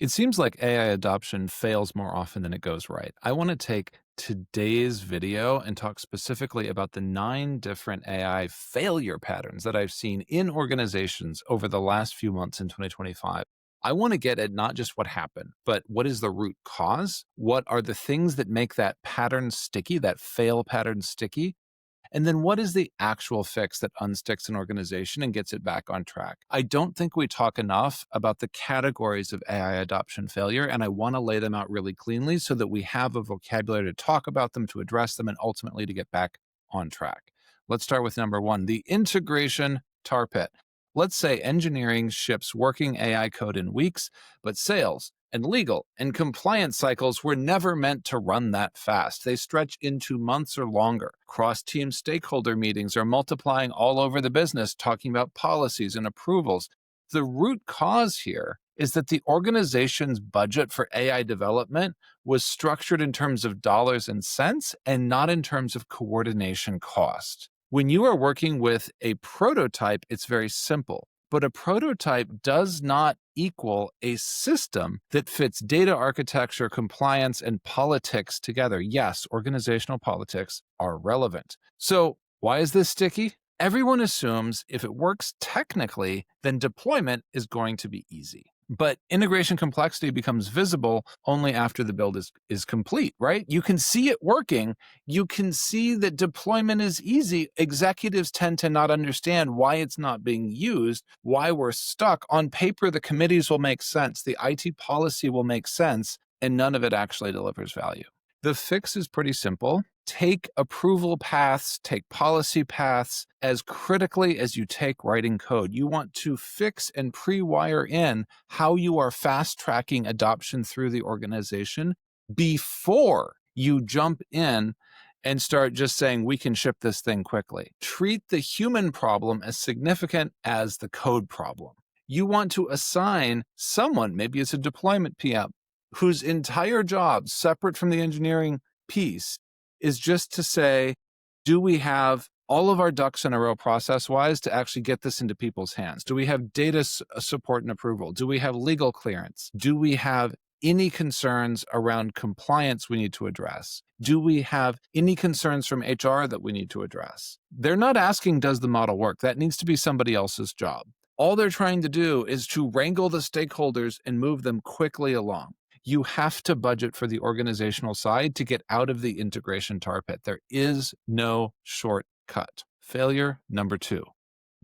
It seems like AI adoption fails more often than it goes right. I want to take today's video and talk specifically about the 9 different AI failure patterns that I've seen in organizations over the last few months in 2025. I want to get at not just what happened, but what is the root cause? What are the things that make that pattern sticky, that fail pattern sticky? And then what is the actual fix that unsticks an organization and gets it back on track? I don't think we talk enough about the categories of AI adoption failure, and I want to lay them out really cleanly so that we have a vocabulary to talk about them, to address them, and ultimately to get back on track. Let's start with number 1, the integration tar pit. Let's say engineering ships working AI code in weeks, but sales and legal and compliance cycles were never meant to run that fast. They stretch into months or longer. Cross-team stakeholder meetings are multiplying all over the business, talking about policies and approvals. The root cause here is that the organization's budget for AI development was structured in terms of dollars and cents and not in terms of coordination cost. When you are working with a prototype, it's very simple. But a prototype does not equal a system that fits data architecture, compliance, and politics together. Yes, organizational politics are relevant. So why is this sticky? Everyone assumes if it works technically, then deployment is going to be easy. But integration complexity becomes visible only after the build is complete, right? You can see it working. You can see that deployment is easy. Executives tend to not understand why it's not being used, why we're stuck. On paper, the committees will make sense. The IT policy will make sense, and none of it actually delivers value. The fix is pretty simple. Take approval paths, take policy paths as critically as you take writing code. You want to fix and pre-wire in how you are fast-tracking adoption through the organization before you jump in and start just saying, we can ship this thing quickly. Treat the human problem as significant as the code problem. You want to assign someone, maybe it's a deployment PM, whose entire job, separate from the engineering piece, is just to say, do we have all of our ducks in a row process-wise to actually get this into people's hands? Do we have data support and approval? Do we have legal clearance? Do we have any concerns around compliance we need to address? Do we have any concerns from HR that we need to address? They're not asking, does the model work? That needs to be somebody else's job. All they're trying to do is to wrangle the stakeholders and move them quickly along. You have to budget for the organizational side to get out of the integration tar pit. There is no shortcut. Failure number 2,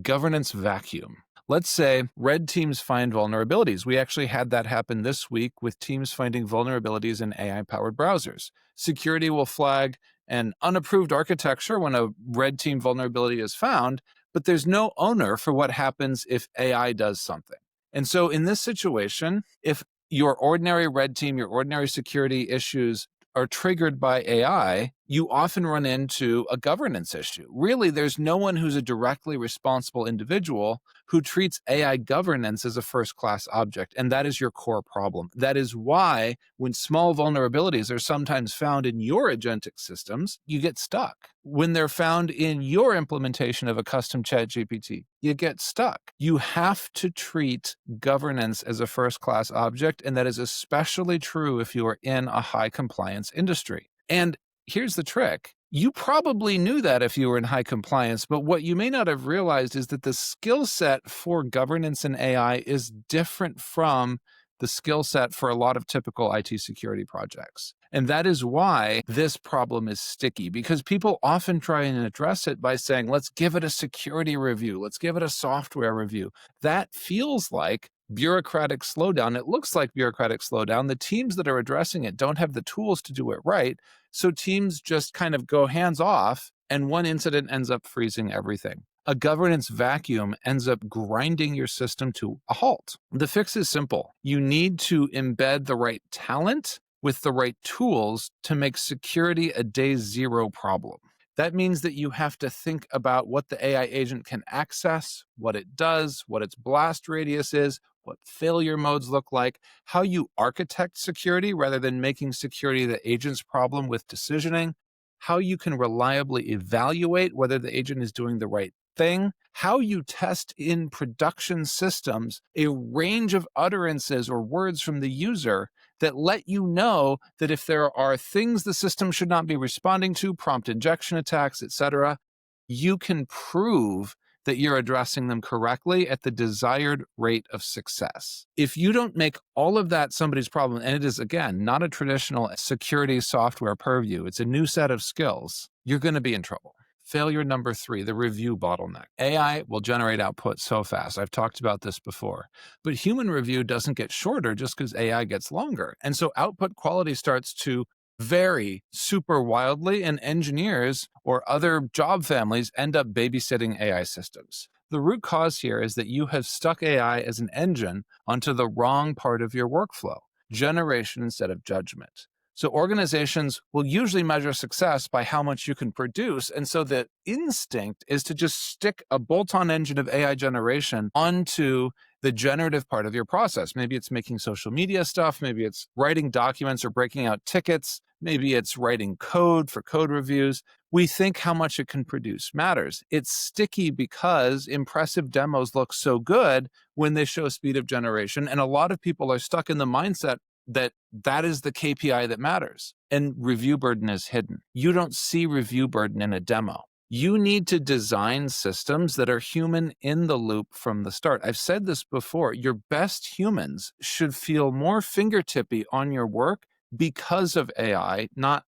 governance vacuum. Let's say red teams find vulnerabilities. We actually had that happen this week with teams finding vulnerabilities in AI-powered browsers. Security will flag an unapproved architecture when a red team vulnerability is found, but there's no owner for what happens if AI does something. And so in this situation, if your ordinary red team, your ordinary security issues are triggered by AI, you often run into a governance issue. Really, there's no one who's a directly responsible individual who treats AI governance as a first-class object, and that is your core problem. That is why when small vulnerabilities are sometimes found in your agentic systems, you get stuck. When they're found in your implementation of a custom chat GPT, you get stuck. You have to treat governance as a first-class object, and that is especially true if you are in a high compliance industry. And here's the trick. You probably knew that if you were in high compliance, but what you may not have realized is that the skill set for governance in AI is different from the skill set for a lot of typical IT security projects. And that is why this problem is sticky, because people often try and address it by saying, let's give it a security review. Let's give it a software review. That feels like bureaucratic slowdown. It looks like bureaucratic slowdown. The teams that are addressing it don't have the tools to do it right. So teams just kind of go hands off, and one incident ends up freezing everything. A governance vacuum ends up grinding your system to a halt. The fix is simple. You need to embed the right talent with the right tools to make security a day zero problem. That means that you have to think about what the AI agent can access, what it does, what its blast radius is, what failure modes look like, how you architect security rather than making security the agent's problem with decisioning, how you can reliably evaluate whether the agent is doing the right thing, how you test in production systems a range of utterances or words from the user that let you know that if there are things the system should not be responding to, prompt injection attacks, etc., you can prove that you're addressing them correctly at the desired rate of success. If you don't make all of that somebody's problem, and it is, again, not a traditional security software purview, it's a new set of skills, you're going to be in trouble. Failure number 3, the review bottleneck. AI will generate output so fast. I've talked about this before. But human review doesn't get shorter just because AI gets longer. And so output quality starts to vary super wildly, and engineers or other job families end up babysitting AI systems. The root cause here is that you have stuck AI as an engine onto the wrong part of your workflow, generation instead of judgment. So organizations will usually measure success by how much you can produce. And so the instinct is to just stick a bolt-on engine of AI generation onto the generative part of your process. Maybe it's making social media stuff. Maybe it's writing documents or breaking out tickets. Maybe it's writing code for code reviews. We think how much it can produce matters. It's sticky because impressive demos look so good when they show speed of generation. And a lot of people are stuck in the mindset that that is the KPI that matters. And review burden is hidden. You don't see review burden in a demo. You need to design systems that are human in the loop from the start. I've said this before. Your best humans should feel more fingertippy on your work because of AI, not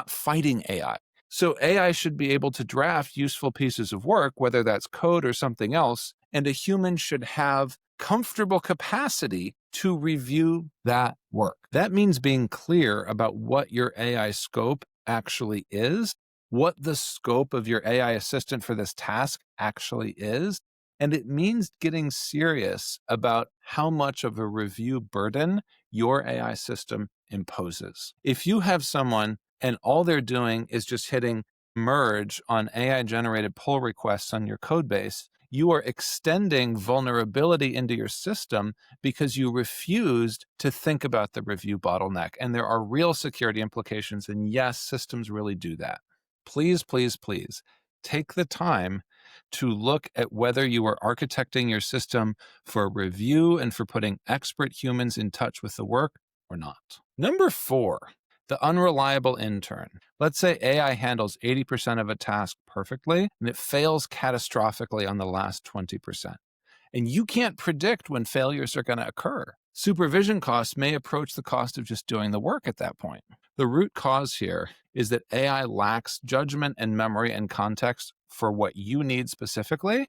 fighting AI. So AI should be able to draft useful pieces of work, whether that's code or something else, and a human should have comfortable capacity to review that work. That means being clear about what your AI scope actually is, what the scope of your AI assistant for this task actually is, and it means getting serious about how much of a review burden your AI system imposes. If you have someone and all they're doing is just hitting merge on AI-generated pull requests on your code base, you are extending vulnerability into your system because you refused to think about the review bottleneck. And there are real security implications. And yes, systems really do that. Please, please, please take the time to look at whether you are architecting your system for review and for putting expert humans in touch with the work or not. Number 4, the unreliable intern. Let's say AI handles 80% of a task perfectly, and it fails catastrophically on the last 20%. And you can't predict when failures are going to occur. Supervision costs may approach the cost of just doing the work at that point. The root cause here is that AI lacks judgment and memory and context for what you need specifically,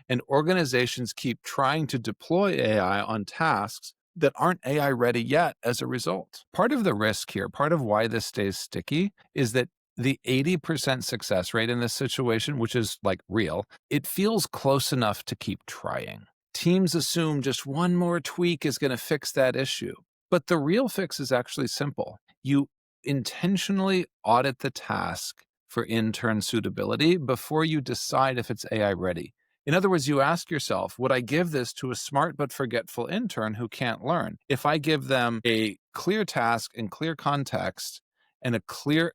and organizations keep trying to deploy AI on tasks that aren't AI ready yet as a result. Part of the risk here, part of why this stays sticky, is that the 80% success rate in this situation, which is like real, it feels close enough to keep trying. Teams assume just one more tweak is going to fix that issue. But the real fix is actually simple. You intentionally audit the task for intern suitability before you decide if it's AI ready. In other words, you ask yourself, would I give this to a smart but forgetful intern who can't learn? If I give them a clear task and clear context and a clear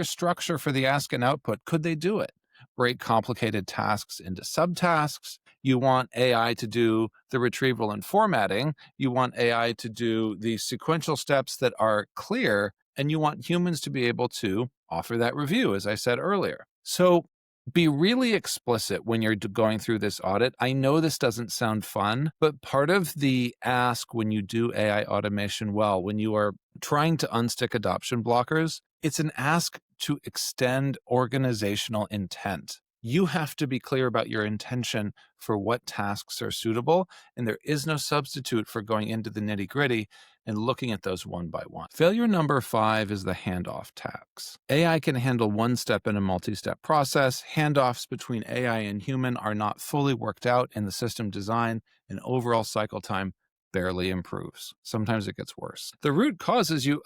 structure for the ask and output, could they do it? Break complicated tasks into subtasks. You want AI to do the retrieval and formatting. You want AI to do the sequential steps that are clear, and you want humans to be able to offer that review, as I said earlier. So be really explicit when you're going through this audit. I know this doesn't sound fun, but part of the ask when you do AI automation well, when you are trying to unstick adoption blockers, it's an ask to extend organizational intent. You have to be clear about your intention for what tasks are suitable, and there is no substitute for going into the nitty-gritty and looking at those one by one. Failure number 5 is the handoff tax. AI can handle one step in a multi-step process. Handoffs between AI and human are not fully worked out in the system design, and overall cycle time barely improves. Sometimes it gets worse. The root cause is you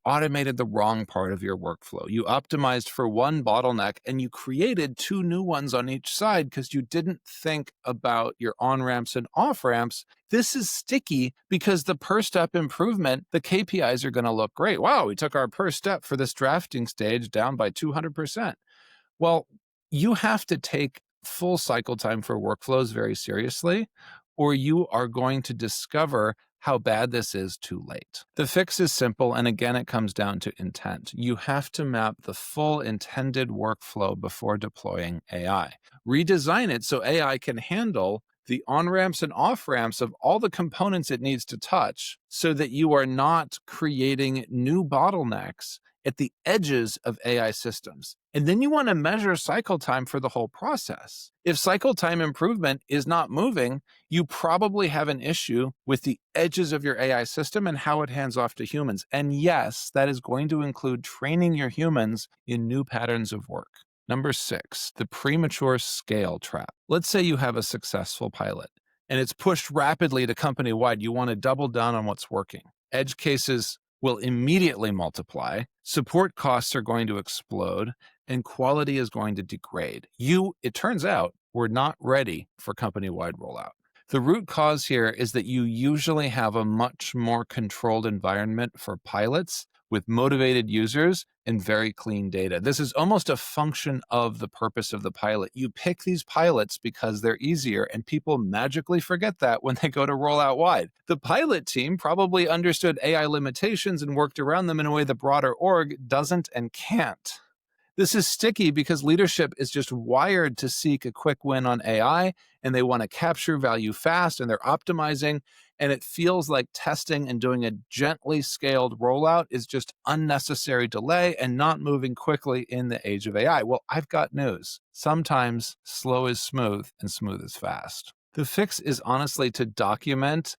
automated the wrong part of your workflow. You optimized for one bottleneck and you created 2 new ones on each side because you didn't think about your on-ramps and off-ramps. This is sticky because the per step improvement, the KPIs are going to look great. Wow, we took our per step for this drafting stage down by 200%. Well, you have to take full cycle time for workflows very seriously, or you are going to discover how bad this is too late. The fix is simple, and again, it comes down to intent. You have to map the full intended workflow before deploying AI. Redesign it so AI can handle the on-ramps and off-ramps of all the components it needs to touch so that you are not creating new bottlenecks at the edges of AI systems. And then you want to measure cycle time for the whole process. If cycle time improvement is not moving, you probably have an issue with the edges of your AI system and how it hands off to humans. And yes, that is going to include training your humans in new patterns of work. Number 6, the premature scale trap. Let's say you have a successful pilot and it's pushed rapidly to company-wide. You want to double down on what's working. Edge cases will immediately multiply, support costs are going to explode, and quality is going to degrade. It turns out, were not ready for company-wide rollout. The root cause here is that you usually have a much more controlled environment for pilots with motivated users and very clean data. This is almost a function of the purpose of the pilot. You pick these pilots because they're easier, and people magically forget that when they go to roll out wide. The pilot team probably understood AI limitations and worked around them in a way the broader org doesn't and can't. This is sticky because leadership is just wired to seek a quick win on AI, and they want to capture value fast, and they're optimizing, and it feels like testing and doing a gently scaled rollout is just unnecessary delay and not moving quickly in the age of AI. Well, I've got news. Sometimes slow is smooth and smooth is fast. The fix is honestly to document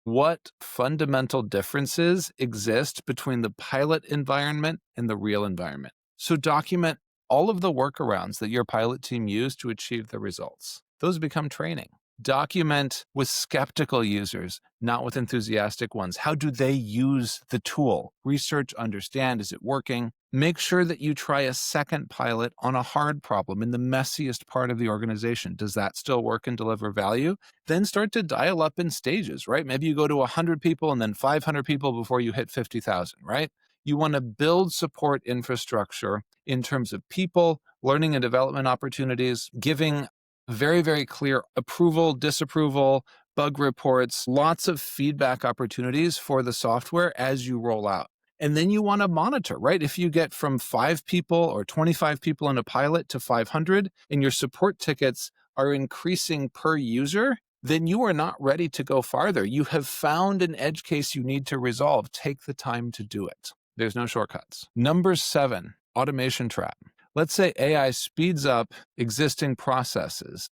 what fundamental differences exist between the pilot environment and the real environment. So document all of the workarounds that your pilot team used to achieve the results. Those become training. Document with skeptical users, not with enthusiastic ones. How do they use the tool? Research, understand, is it working? Make sure that you try a second pilot on a hard problem in the messiest part of the organization. Does that still work and deliver value? Then start to dial up in stages, right? Maybe you go to 100 people and then 500 people before you hit 50,000, right? You want to build support infrastructure in terms of people, learning and development opportunities, giving very, very clear approval, disapproval, bug reports, lots of feedback opportunities for the software as you roll out. And then you want to monitor, right? If you get from 5 people or 25 people in a pilot to 500 and your support tickets are increasing per user, then you are not ready to go farther. You have found an edge case you need to resolve. Take the time to do it. There's no shortcuts. Number 7, automation trap. Let's say AI speeds up existing processes.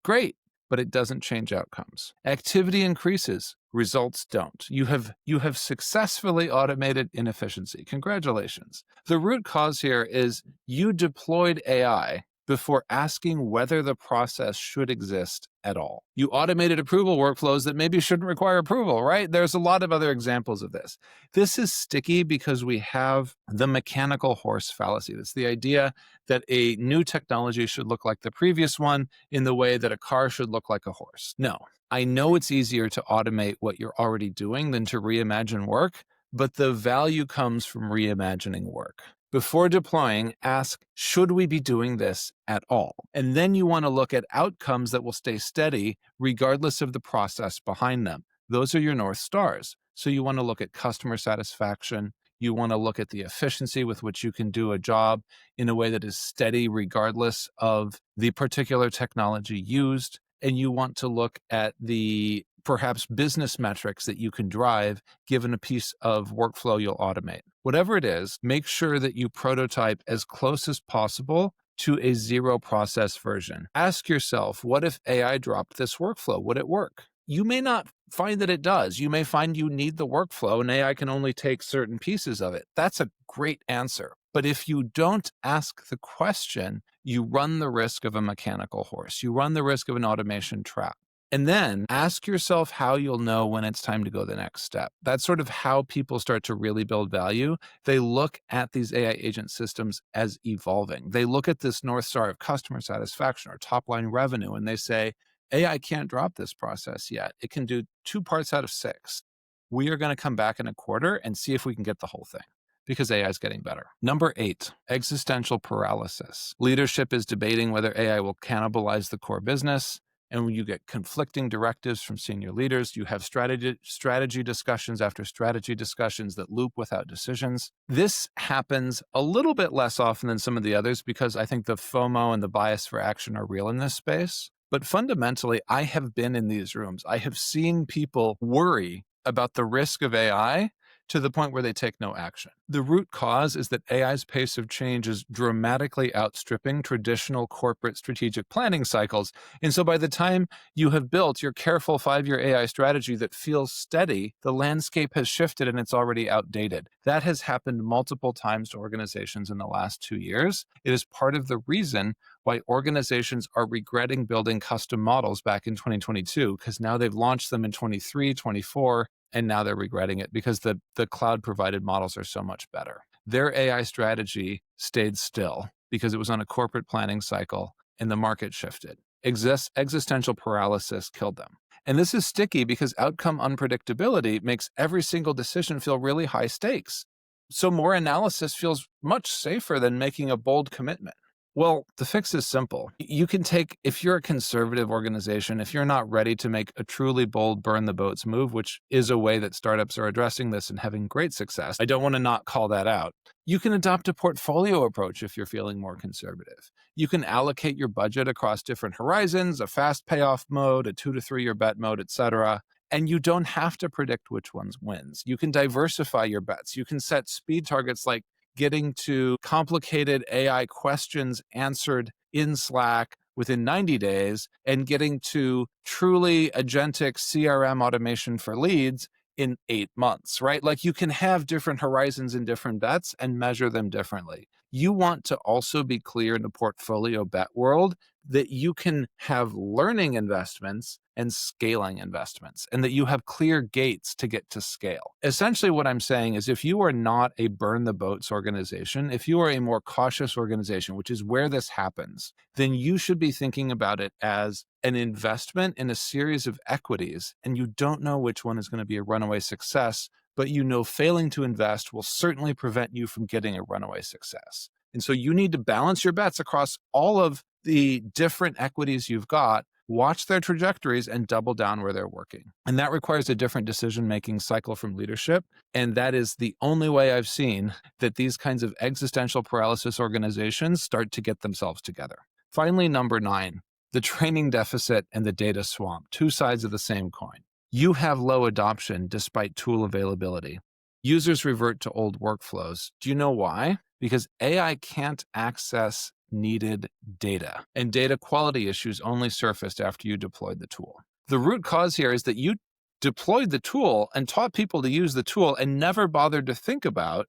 Great, but it doesn't change outcomes. Activity increases, results don't. You have successfully automated inefficiency. Congratulations. The root cause here is you deployed AI before asking whether the process should exist at all. You automated approval workflows that maybe shouldn't require approval, right? There's a lot of other examples of this. This is sticky because we have the mechanical horse fallacy. That's the idea that a new technology should look like the previous one in the way that a car should look like a horse. No, I know it's easier to automate what you're already doing than to reimagine work, but the value comes from reimagining work. Before deploying, ask, should we be doing this at all? And then you want to look at outcomes that will stay steady regardless of the process behind them. Those are your North Stars. So you want to look at customer satisfaction. You want to look at the efficiency with which you can do a job in a way that is steady regardless of the particular technology used. And you want to look at the perhaps business metrics that you can drive given a piece of workflow you'll automate. Whatever it is, make sure that you prototype as close as possible to a zero process version. Ask yourself, what if AI dropped this workflow? Would it work? You may not find that it does. You may find you need the workflow and AI can only take certain pieces of it. That's a great answer. But if you don't ask the question, you run the risk of a mechanical horse. You run the risk of an automation trap. And then ask yourself how you'll know when it's time to go the next step. That's sort of how people start to really build value. They look at these AI agent systems as evolving. They look at this North Star of customer satisfaction or top line revenue, and they say, AI can't drop this process yet. It can do 2 parts out of 6. We are going to come back in a quarter and see if we can get the whole thing. because AI is getting better. Number 8, existential paralysis. Leadership is debating whether AI will cannibalize the core business. And when you get conflicting directives from senior leaders, you have strategy discussions after strategy discussions that loop without decisions. This happens a little bit less often than some of the others because I think the FOMO and the bias for action are real in this space. But fundamentally, I have been in these rooms. I have seen people worry about the risk of AI to the point where they take no action. The root cause is that AI's pace of change is dramatically outstripping traditional corporate strategic planning cycles. And so by the time you have built your careful 5-year AI strategy that feels steady, the landscape has shifted and it's already outdated. That has happened multiple times to organizations in the last 2 years. It is part of the reason why organizations are regretting building custom models back in 2022, because now they've launched them in 23, 24, and now they're regretting it because the cloud-provided models are so much better. Their AI strategy stayed still because it was on a corporate planning cycle and the market shifted. Existential paralysis killed them. And this is sticky because outcome unpredictability makes every single decision feel really high stakes. So more analysis feels much safer than making a bold commitment. Well, the fix is simple. You can take, if you're a conservative organization, if you're not ready to make a truly bold burn the boats move, which is a way that startups are addressing this and having great success, I don't want to not call that out. You can adopt a portfolio approach if you're feeling more conservative. You can allocate your budget across different horizons, a fast payoff mode, a 2 to 3 year bet mode, etc. And you don't have to predict which ones wins. You can diversify your bets. You can set speed targets like getting to complicated AI questions answered in Slack within 90 days and getting to truly agentic CRM automation for leads in 8 months, right? Like you can have different horizons and different bets and measure them differently. You want to also be clear in the portfolio bet world that you can have learning investments and scaling investments, and that you have clear gates to get to scale. Essentially, what I'm saying is if you are not a burn the boats organization, if you are a more cautious organization, which is where this happens, then you should be thinking about it as an investment in a series of equities, and you don't know which one is going to be a runaway success, but you know failing to invest will certainly prevent you from getting a runaway success. And so you need to balance your bets across all of the different equities you've got, watch their trajectories, and double down where they're working. And that requires a different decision-making cycle from leadership. And that is the only way I've seen that these kinds of existential paralysis organizations start to get themselves together. Finally, number 9, the training deficit and the data swamp, 2 sides of the same coin. You have low adoption despite tool availability. Users revert to old workflows. Do you know why? Because AI can't access needed data, and data quality issues only surfaced after you deployed the tool. The root cause here is that you deployed the tool and taught people to use the tool and never bothered to think about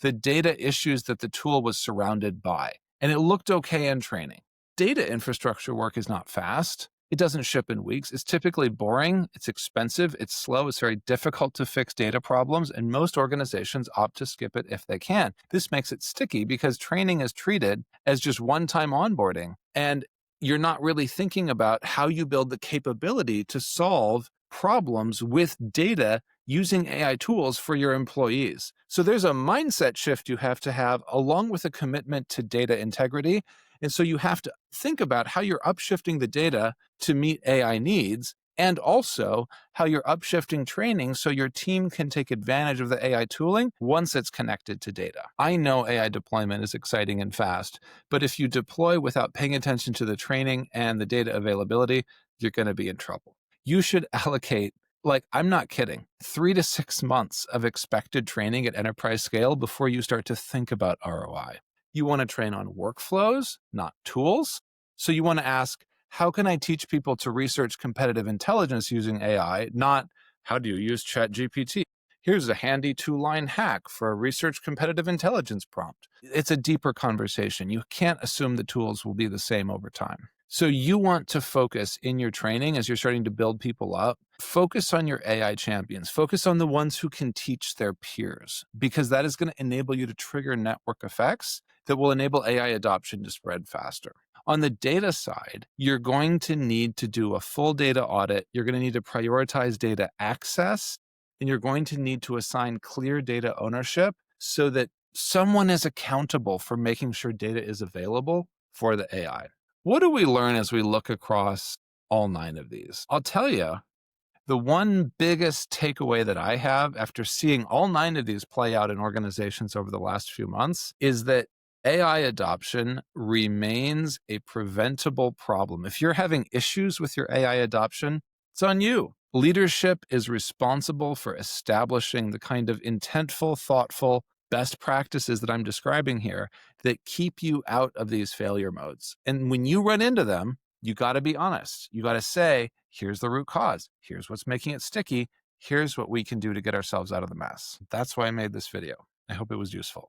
the data issues that the tool was surrounded by. And it looked okay in training. Data infrastructure work is not fast. It doesn't ship in weeks. It's typically boring. It's expensive. It's slow. It's very difficult to fix data problems. And most organizations opt to skip it if they can. This makes it sticky because training is treated as just one-time onboarding. And you're not really thinking about how you build the capability to solve problems with data using AI tools for your employees. So there's a mindset shift you have to have along with a commitment to data integrity. And so you have to think about how you're upshifting the data to meet AI needs, and also how you're upshifting training so your team can take advantage of the AI tooling once it's connected to data. I know AI deployment is exciting and fast, but if you deploy without paying attention to the training and the data availability, you're going to be in trouble. You should allocate, like, I'm not kidding, 3 to 6 months of expected training at enterprise scale before you start to think about ROI. You want to train on workflows, not tools. So you want to ask, how can I teach people to research competitive intelligence using AI, not how do you use ChatGPT? Here's a handy 2-line hack for a research competitive intelligence prompt. It's a deeper conversation. You can't assume the tools will be the same over time. So you want to focus in your training as you're starting to build people up. Focus on your AI champions. Focus on the ones who can teach their peers, because that is going to enable you to trigger network effects that will enable AI adoption to spread faster. On the data side, you're going to need to do a full data audit. You're going to need to prioritize data access, and you're going to need to assign clear data ownership so that someone is accountable for making sure data is available for the AI. What do we learn as we look across all 9 of these? I'll tell you, the one biggest takeaway that I have after seeing all 9 of these play out in organizations over the last few months is that AI adoption remains a preventable problem. If you're having issues with your AI adoption, it's on you. Leadership is responsible for establishing the kind of intentful, thoughtful, best practices that I'm describing here that keep you out of these failure modes. And when you run into them, you got to be honest. You got to say, here's the root cause. Here's what's making it sticky. Here's what we can do to get ourselves out of the mess. That's why I made this video. I hope it was useful.